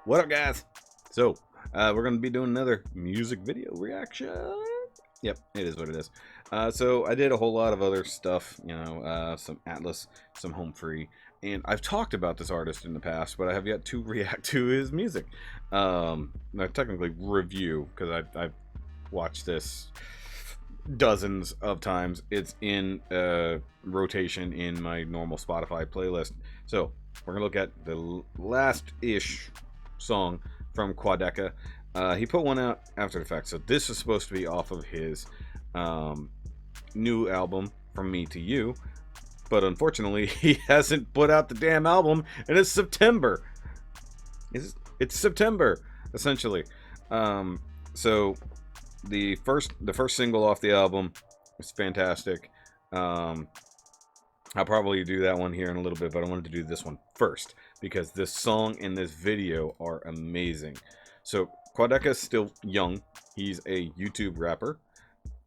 What up, guys? So, we're going to be doing another music video reaction. Yep, it is what it is. So, I did a whole lot of other stuff, you know, some Atlas, some home free, and I've talked about this artist in the past, but I have yet to react to his music. Not technically review, because I've watched this dozens of times. It's in rotation in my normal Spotify playlist. So, we're going to look at the last-ish song from Quadeca. He put one out after the fact, so this is supposed to be off of his new album, From Me to You, but unfortunately he hasn't put out the damn album, and it's September. It's September, essentially. So the first single off the album is fantastic. I'll probably do that one here in a little bit, but I wanted to do this one first because this song and this video are amazing. So Quadeca is still young. He's a YouTube rapper,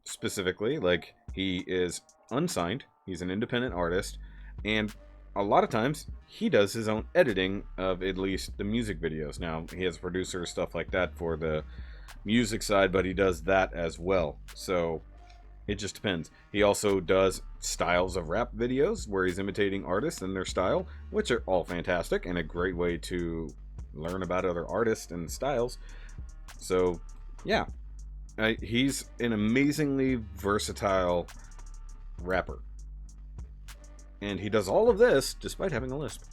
specifically. Like, he is unsigned. He's an independent artist, and a lot of times he does his own editing of at least the music videos. Now, he has a producer, stuff like that for the music side, but he does that as well. So it just depends. He also does styles of rap videos where he's imitating artists and their style, which are all fantastic and a great way to learn about other artists and styles. So, yeah. He's an amazingly versatile rapper. And he does all of this despite having a lisp.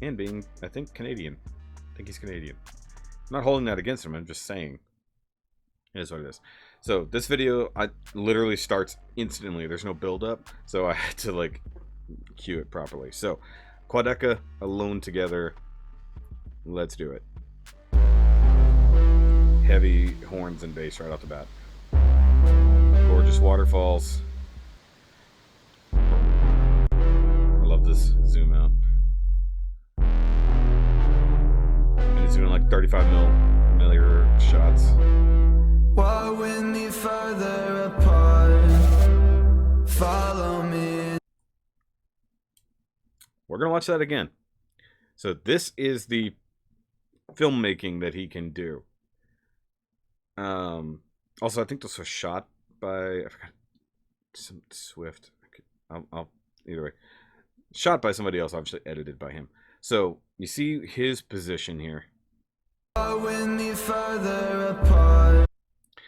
And being, I think, Canadian. I think he's Canadian. I'm not holding that against him, I'm just saying. It is what it is. So this video, literally starts instantly. There's no build up, so I had to like cue it properly. So Quadeca, Alone Together. Let's do it. Heavy horns and bass right off the bat. Gorgeous waterfalls. I love this zoom out. And it's doing like 35 millimeter shots. Walk with me further apart. Follow me. We're gonna watch that again. So this is the filmmaking that he can do. Also, I think this was shot by, I forgot, some Swift. I'll either way, shot by somebody else, obviously edited by him. So you see his position here. Walk with me further apart.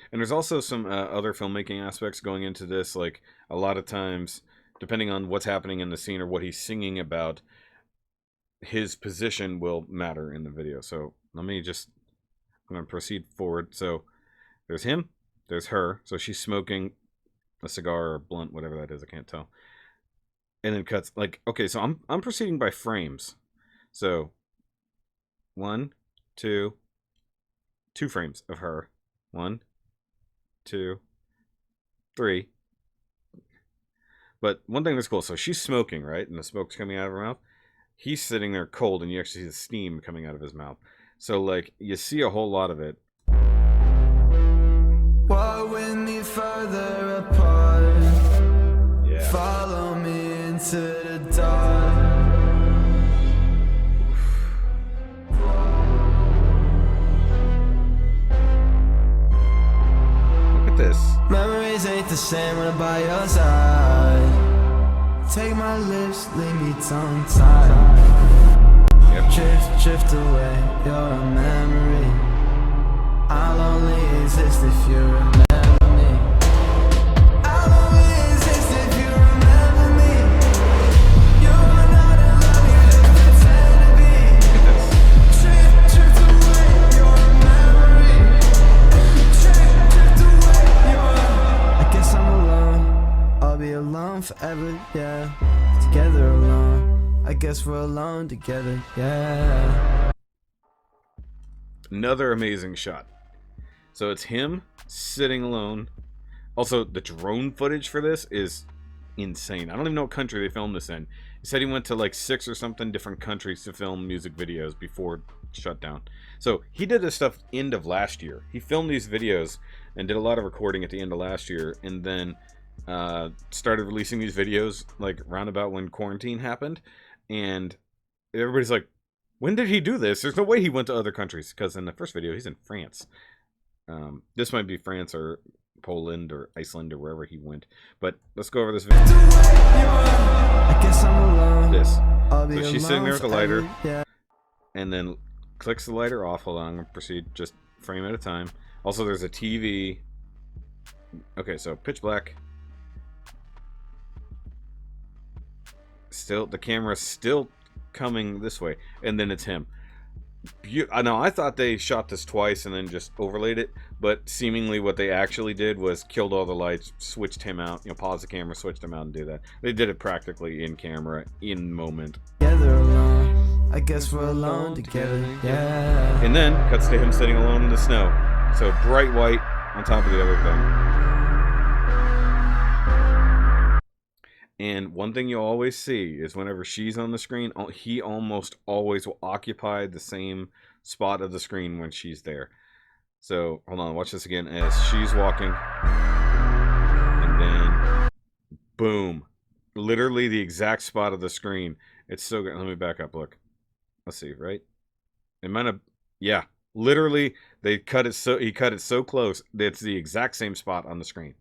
And there's also some other filmmaking aspects going into this. Like, a lot of times, depending on what's happening in the scene or what he's singing about, his position will matter in the video. So I'm going to proceed forward. So there's him, there's her. So she's smoking a cigar or blunt, whatever that is, I can't tell. And then cuts, like, okay, so I'm proceeding by frames. So 1, 2 frames of her. 1, 2, 3. But one thing that's cool, so she's smoking, right? And the smoke's coming out of her mouth. He's sitting there cold, and you actually see the steam coming out of his mouth. So, like, you see a whole lot of it. Walk with me further apart. Yeah. Follow me into the dark. Look at this. Memories ain't the same when I'm by your side. Take my lips, leave me tongue-tied. Yep. Drift away, you're a memory. I'll only exist if you remember me. I'll only exist if you remember me. You're not in love, you just pretend to be. Look at this. Drift away, you're a memory. Drift away, I guess I'm alone. I'll be alone forever, yeah. Together alone. I guess we're alone together, yeah. Another amazing shot. So it's him sitting alone. Also, the drone footage for this is insane. I don't even know what country they filmed this in. He said he went to like 6 or something different countries to film music videos before shutdown. So he did this stuff end of last year. He filmed these videos and did a lot of recording at the end of last year, and then started releasing these videos like roundabout when quarantine happened. And everybody's like, When did he do this? There's no way he went to other countries, because in the first video, he's in France. This might be France or Poland or Iceland or wherever he went. But let's go over this video. I guess I'm alone. This. I'll So be she's sitting there with the alone lighter. yeah. And then clicks the lighter off. Hold on, I'm going to proceed just frame at a time. Also, there's a TV. Okay, so pitch black. Still, the camera's still coming this way, and then it's him. I know, I thought they shot this twice and then just overlaid it, but seemingly what they actually did was killed all the lights, switched him out, you know, pause the camera, switched him out, and do that. They did it practically in camera, in moment. Together alone. I guess we're alone together, yeah. And then cuts to him sitting alone in the snow. So bright white on top of the other thing. And one thing you'll always see is whenever she's on the screen, he almost always will occupy the same spot of the screen when she's there. So, hold on, watch this again as she's walking. And then, boom. Literally the exact spot of the screen. It's so good. Let me back up, look. Let's see, right? It might have, yeah. Literally, he cut it so close that it's the exact same spot on the screen.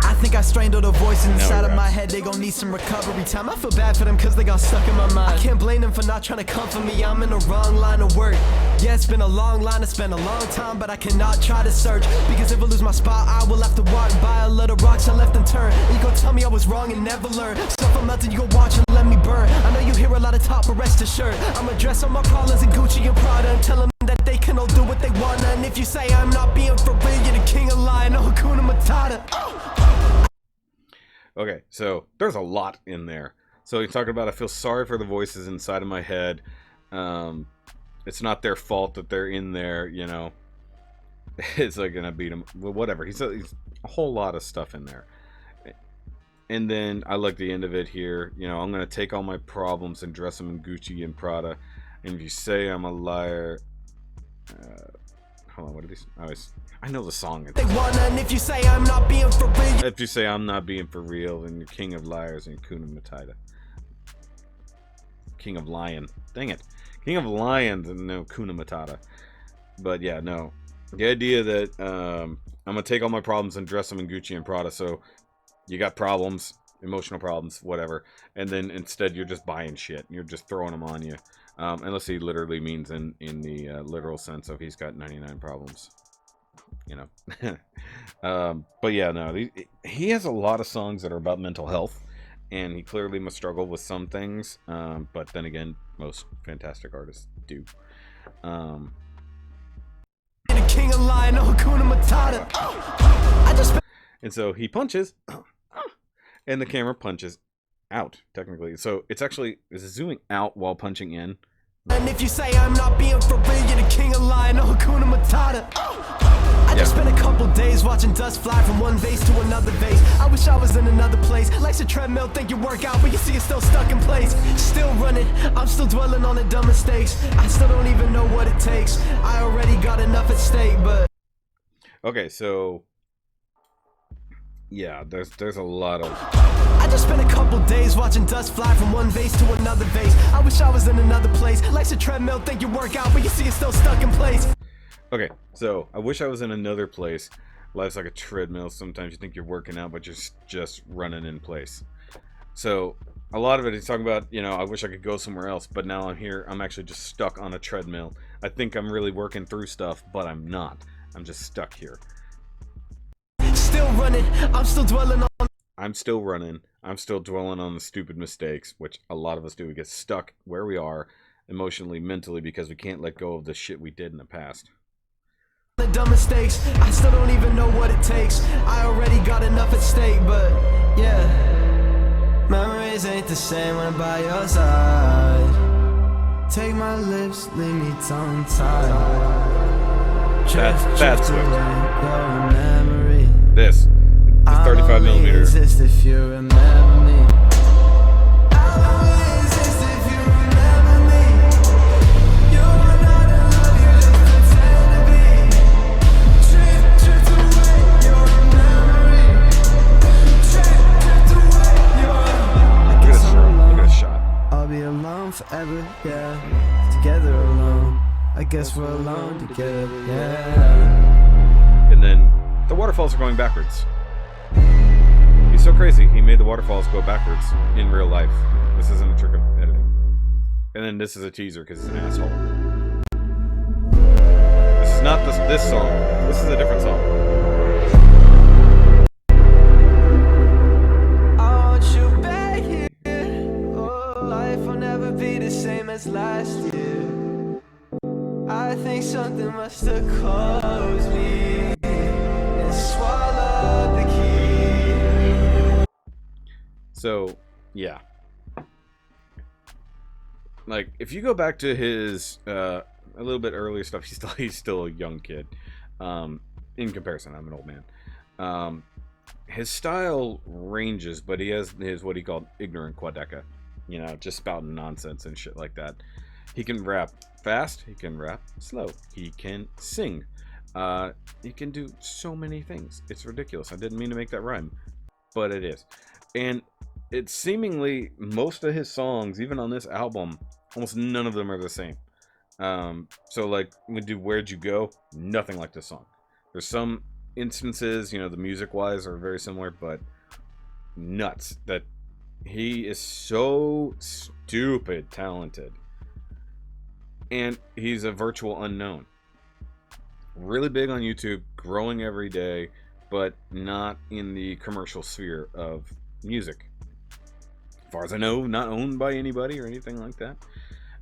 I think I strained all the voices inside of my head. They gon' need some recovery time. I feel bad for them cause they got stuck in my mind. I can't blame them for not trying to comfort me. I'm in the wrong line of work. Yeah, it's been a long line, it's been a long time, but I cannot try to search, because if I lose my spot, I will have to walk by a lot of rocks I left and turn. And you gon' tell me I was wrong and never learn. So if I'm melting, you gon' watch and let me burn. I know you hear a lot of talk, but rest assured, I'ma dress on my problems in Gucci and Prada and tell them that they can all do what they want. And if you say I'm not being for real, you're the king of lying. No Hakuna Matata. Okay, so there's a lot in there. So he's talking about, I feel sorry for the voices inside of my head. It's not their fault that they're in there, you know. It's like gonna beat them, well, whatever. He's a whole lot of stuff in there. And then I like the end of it here. You know, I'm gonna take all my problems and dress them in Gucci and Prada. And if you say I'm a liar, hold on, what did he say? I know the song. And if you say I'm not being for real, if you say I'm not being for real, then you're king of liars and Hakuna Matata. King of lion. Dang it. King of lions and no Hakuna Matata. But yeah, no. The idea that I'm gonna take all my problems and dress them in Gucci and Prada. So you got problems, emotional problems, whatever, and then instead you're just buying shit. You're just throwing them on you. Unless he literally means in the literal sense of he's got 99 problems. You know. But yeah, no, he has a lot of songs that are about mental health, and he clearly must struggle with some things, but then again, most fantastic artists do. the king of lying, no Hakuna Matata. I just And so he punches, and the camera punches out, technically. So it's zooming out while punching in. and if you say I'm not being for real, you're the king of lying, no Hakuna Matata. I just spent a couple days watching dust fly from one vase to another vase. I wish I was in another place. Life's a treadmill, think you work out, but you see it's still stuck in place. Still running, I'm still dwelling on the dumb mistakes. I still don't even know what it takes. I already got enough at stake, but Okay, so yeah, there's a lot of. I just spent a couple days watching dust fly from one vase to another vase. I wish I was in another place. Life's a treadmill, think you work out, but you see it's still stuck in place. Okay, so I wish I was in another place. Life's like a treadmill. Sometimes you think you're working out, but you're just running in place. So a lot of it is talking about, you know, I wish I could go somewhere else, but now I'm here. I'm actually just stuck on a treadmill. I think I'm really working through stuff, but I'm not. I'm just stuck here. Still running, I'm still dwelling on. I'm still running. I'm still dwelling on the stupid mistakes, which a lot of us do. We get stuck where we are emotionally, mentally, because we can't let go of the shit we did in the past. The dumb mistakes, I still don't even know what it takes. I already got enough at stake, but yeah, memories ain't the same when I'm by your side. Take my lips, leave me tongue-tied. That's your quick. memory. This is 35 millimeter. Exist if you remember me. forever, yeah. Together alone, I guess we're alone together, yeah. And then the waterfalls are going backwards. He's so crazy, he made the waterfalls go backwards in real life. This isn't a trick of editing. And then this is a teaser because he's an asshole. This is not this song. This is a different song. I want you back here. Oh, life will never be the same as last year. I think something must have closed me and swallowed the key. So, yeah. Like, if you go back to his a little bit earlier stuff, he's still a young kid. In comparison, I'm an old man. His style ranges, but he has his what he called ignorant Quadeca. You know, just spouting nonsense and shit like that. He can rap fast, he can rap slow, he can sing. He can do so many things. It's ridiculous. I didn't mean to make that rhyme, but it is. And it's seemingly most of his songs, even on this album, almost none of them are the same. So like we do Where'd You Go? Nothing like this song. There's some instances, you know, the music wise are very similar, but nuts that he is so stupid talented. And he's a virtual unknown. Really big on YouTube, growing every day, but not in the commercial sphere of music. As far as I know, not owned by anybody or anything like that.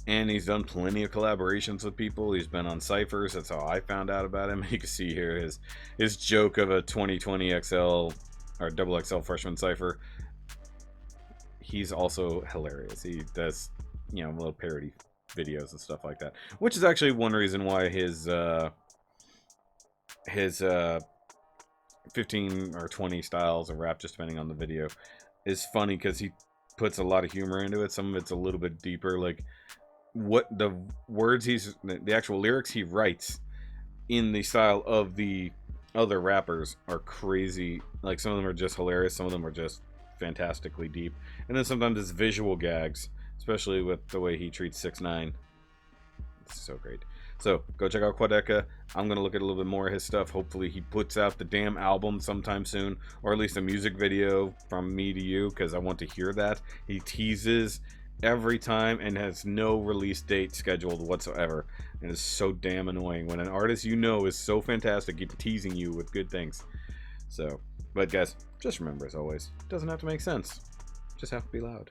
And he's done plenty of collaborations with people. He's been on ciphers. That's how I found out about him. You can see here his joke of a 2020 XL or double XL freshman cipher. He's also hilarious. He does, you know, little parody videos and stuff like that, which is actually one reason why his 15 or 20 styles of rap, just depending on the video, is funny because he puts a lot of humor into it. Some of it's a little bit deeper, like what the words the actual lyrics he writes in the style of the other rappers are crazy. Like some of them are just hilarious, some of them are just fantastically deep, and then sometimes it's visual gags, especially with the way he treats 6ix9ine. It's so great. So go check out Quadeca. I'm gonna look at a little bit more of his stuff. Hopefully he puts out the damn album sometime soon, or at least a music video from me to you, because I want to hear that. He teases every time and has no release date scheduled whatsoever, and it's so damn annoying when an artist you know is so fantastic keep teasing you with good things. So, but guys, just remember, as always, it doesn't have to make sense, just have to be loud.